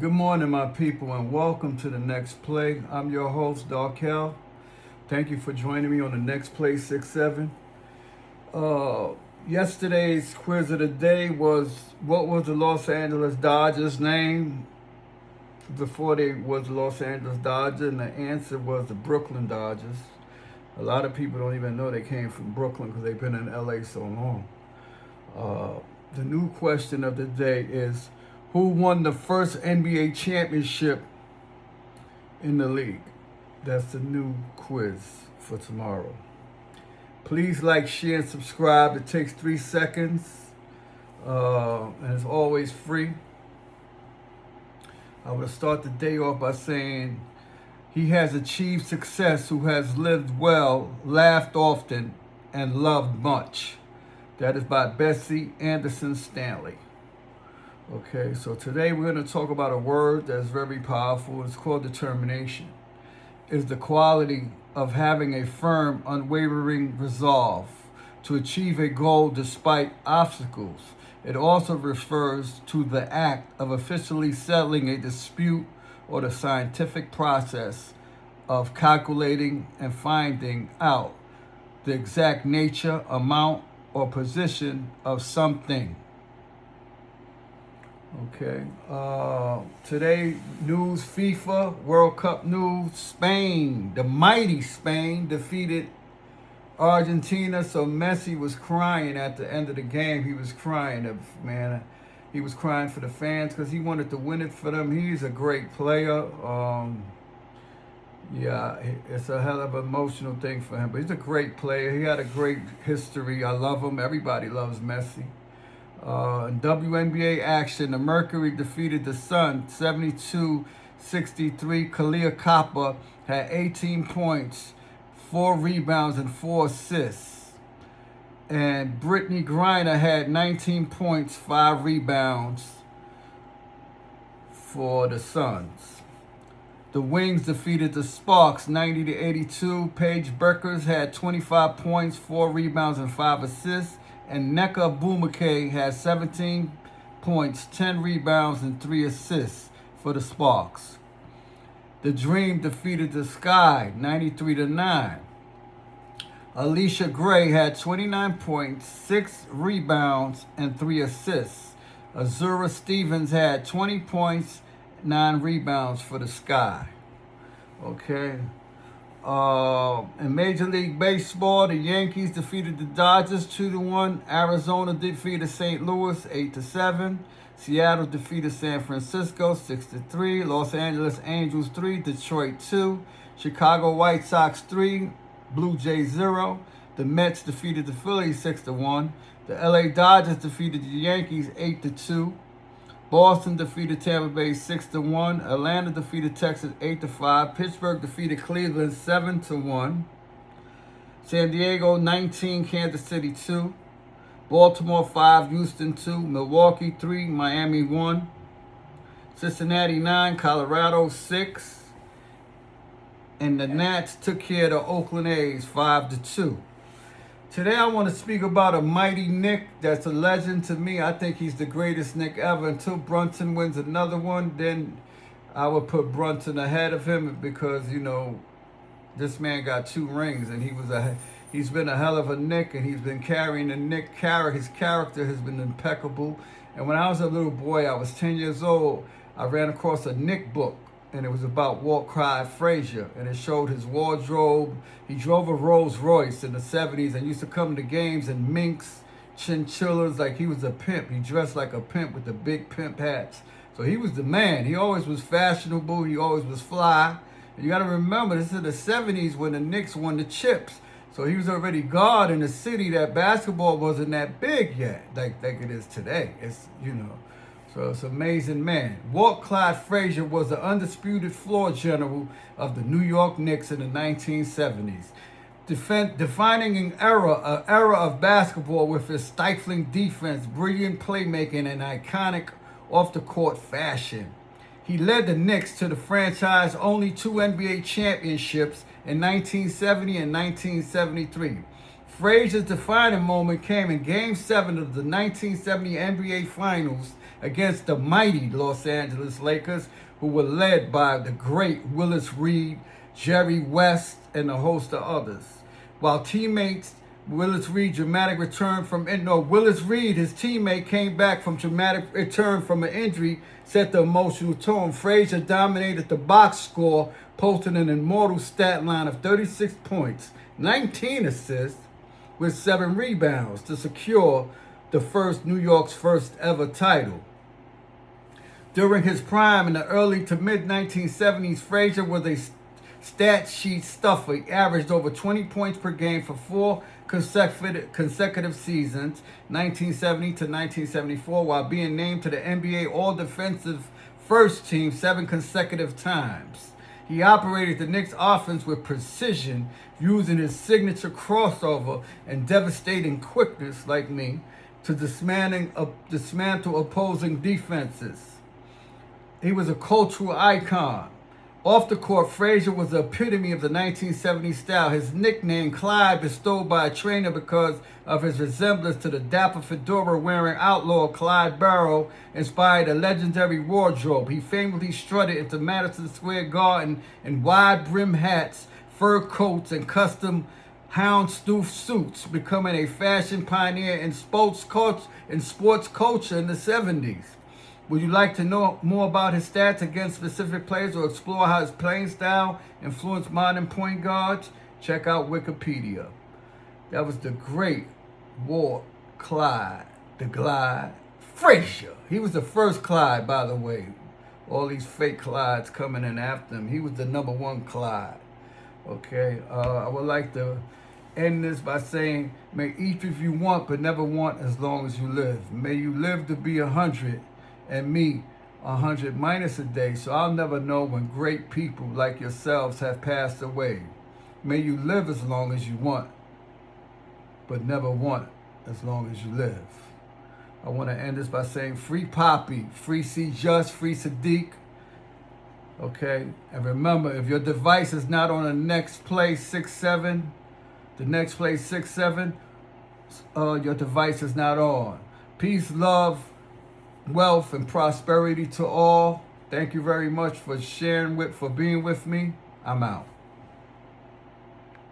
Good morning, my people, and welcome to the Next Play. I'm your host, Darkel. Thank you for joining me on the Next Play 6-7. Uh, Yesterday's quiz of the day was, what was the Los Angeles Dodgers name before they was the Los Angeles Dodgers? And the answer was the Brooklyn Dodgers. A lot of people don't even know they came from Brooklyn because they've been in LA so long. The new question of the day is, who won the first NBA championship in the league? That's the new quiz for tomorrow. Please like, share, and subscribe. It takes 3 seconds, and it's always free. I want to start the day off by saying, he has achieved success who has lived well, laughed often, and loved much. That is by Bessie Anderson Stanley. Okay, so today we're going to talk about a word that's very powerful. It's called determination. It's the quality of having a firm, unwavering resolve to achieve a goal despite obstacles. It also refers to the act of officially settling a dispute or the scientific process of calculating and finding out the exact nature, amount, or position of something. Okay. Today, news, FIFA, World Cup news, Spain, the mighty Spain defeated Argentina. So Messi was crying at the end of the game. He was crying, man. He was crying for the fans because he wanted to win it for them. He's a great player. It's a hell of an emotional thing for him. But he's a great player. He had a great history. I love him. Everybody loves Messi. In WNBA action, the Mercury defeated the Sun 72-63. Kalia Kappa had 18 points, 4 rebounds, and 4 assists. And Brittany Griner had 19 points, 5 rebounds for the Suns. The Wings defeated the Sparks 90-82. Paige Bueckers had 25 points, 4 rebounds, and 5 assists. And Nneka Bumake had 17 points, 10 rebounds, and 3 assists for the Sparks. The Dream defeated the Sky 93-9. Alicia Gray had 29 points, 6 rebounds, and 3 assists. Azura Stevens had 20 points, 9 rebounds for the Sky. Okay. In Major League Baseball, the Yankees defeated the Dodgers 2-1. Arizona defeated St. Louis 8-7. Seattle defeated San Francisco 6-3. Los Angeles Angels 3, Detroit 2. Chicago White Sox 3, Blue Jays 0. The Mets defeated the Phillies 6-1. The LA Dodgers defeated the Yankees 8-2. Boston defeated Tampa Bay 6-1. Atlanta defeated Texas 8-5. Pittsburgh defeated Cleveland 7-1. San Diego 19, Kansas City 2. Baltimore 5, Houston 2. Milwaukee 3, Miami 1. Cincinnati 9, Colorado 6. And the Nats took care of the Oakland A's 5-2. Today I want to speak about a mighty Knick that's a legend to me. I think he's the greatest Knick ever. Until Brunson wins another one, then I would put Brunson ahead of him because, this man got 2 rings and he's been a hell of a Knick, and he's been carrying the Knick character. His character has been impeccable. And when I was a little boy, I was 10 years old, I ran across a Knick book. And it was about Walt Clyde Frazier, and it showed his wardrobe. He drove a Rolls Royce in the 70s and used to come to games in minks, chinchillas, like he was a pimp. He dressed like a pimp with the big pimp hats. So he was the man. He always was fashionable. He always was fly. And you got to remember, this is the 70s when the Knicks won the chips. So he was already God in a city that basketball wasn't that big yet, like it is today. So it's an amazing man. Walt Clyde Frazier was the undisputed floor general of the New York Knicks in the 1970s, defining an era of basketball with his stifling defense, brilliant playmaking, and iconic off-the-court fashion. He led the Knicks to the franchise's only 2 NBA championships in 1970 and 1973. Frazier's defining moment came in Game 7 of the 1970 NBA Finals against the mighty Los Angeles Lakers, who were led by the great Willis Reed, Jerry West, and a host of others. While teammates Willis Reed, his teammate, came back from dramatic return from an injury, set the emotional tone. Frazier dominated the box score, posting an immortal stat line of 36 points, 19 assists, with 7 rebounds to secure New York's first ever title. During his prime in the early to mid 1970s, Frazier was a stat sheet stuffer. He averaged over 20 points per game for 4 consecutive seasons, 1970 to 1974, while being named to the NBA All-Defensive First Team 7 consecutive times. He operated the Knicks offense with precision, using his signature crossover and devastating quickness, like me, to dismantle opposing defenses. He was a cultural icon. Off the court, Frazier was the epitome of the 1970s style. His nickname, Clyde, bestowed by a trainer because of his resemblance to the dapper fedora-wearing outlaw Clyde Barrow, inspired a legendary wardrobe. He famously strutted into Madison Square Garden in wide-brim hats, fur coats, and custom houndstooth suits, becoming a fashion pioneer in sports culture in the 70s. Would you like to know more about his stats against specific players or explore how his playing style influenced modern point guards? Check out Wikipedia. That was the great Walt Clyde, the Glide Frazier. He was the first Clyde, by the way. All these fake Clydes coming in after him. He was the number 1 Clyde. Okay, I would like to end this by saying, may each of you want but never want as long as you live. May you live to be 100. And me 100 minus a day, so I'll never know when great people like yourselves have passed away. May you live as long as you want, but never want as long as you live. I want to end this by saying free Poppy, free C Just, free Sadiq. Okay, and remember, if your device is not on the next play 6-7, your device is not on. Peace, love, wealth, and prosperity to all. Thank you very much for being with me. I'm out.